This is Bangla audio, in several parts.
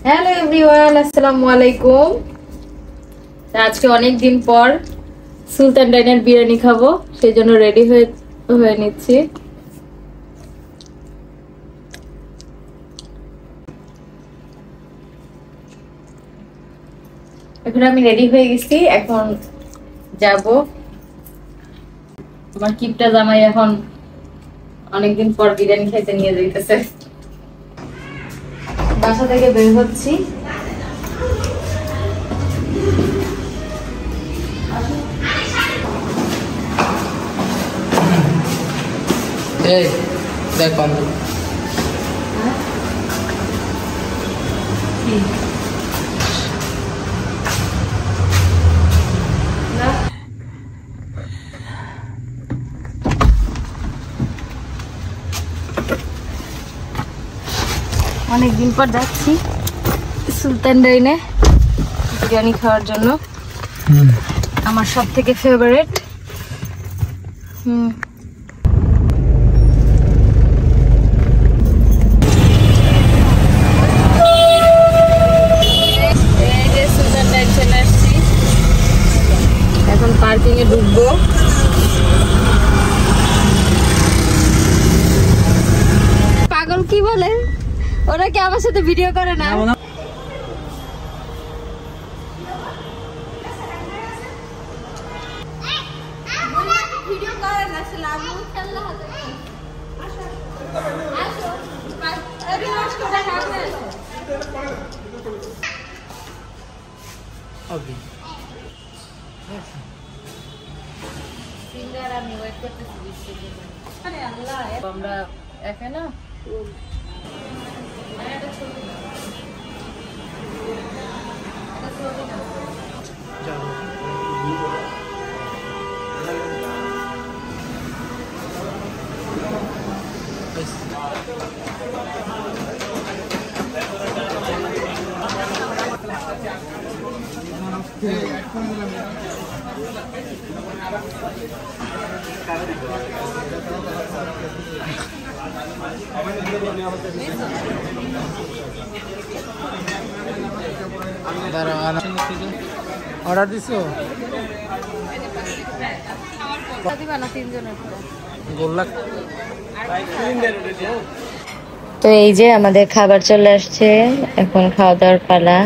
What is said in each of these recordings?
হ্যালো এভরিওয়ান, আসসালামু আলাইকুম। আজকে অনেক দিন পর সুলতান ডাইনের বিরিয়ানি খাবো, সেই জন্য রেডি হয়ে নিচ্ছি। এখন আমি রেডি হয়ে গেছি, এখন যাব। আমার কিপটা জামাই এখন অনেকদিন পর বিরিয়ানি খেতে নিয়ে যাইতেছে। বাসা থেকে বের হচ্ছি। এই দেখ বন্ধু, অনেকদিন পর যাচ্ছি সুলতান ডাইনে বিরিয়ানি খাওয়ার জন্য, আমার সব থেকে ফেভারিট। এখন পার্কিং এ ঢুকবো। পাগল কি বলে, ওরা কি আমার সাথে ভিডিও করে না? আমরা এখানে অর্ডার দিছো? তো এই যে আমাদের খাবার চলে আসছে, এখন খাওয়া দাওয়ার পালা।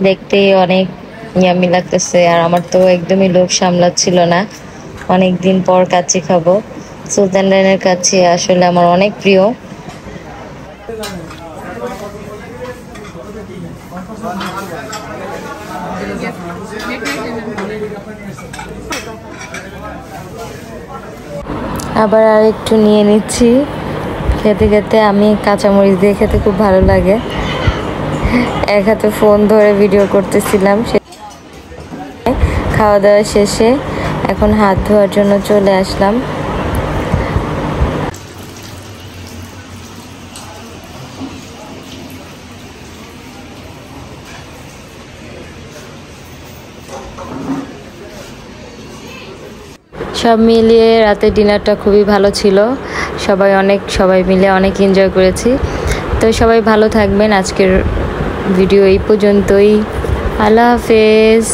দেখতে অনেক ইয়ামি লাগতেছে, আর আমার তো একদমই লোভ সামলাচ্ছিল না। অনেক দিন পর কাচ্চি খাবো। সুলতান ডাইনের কাচ্চি আসলে আমার অনেক প্রিয়। আবার আর একটু নিয়ে নিচ্ছি। খেতে খেতে আমি কাঁচামরিচ দিয়ে খেতে খুব ভালো লাগে। এক হাতে ফোন ধরে ভিডিও করতেছিলাম। খাওয়া দাওয়া শেষে এখন হাত ধোয়ার জন্য চলে আসলাম। সব মিলিয়ে রাতে ডিনারটা খুবই ভালো ছিল। সবাই মিলে অনেক এনজয় করেছি। তো সবাই ভালো থাকবেন। আজকের ভিডিও এই পর্যন্তই। আল্লাহ হাফেজ।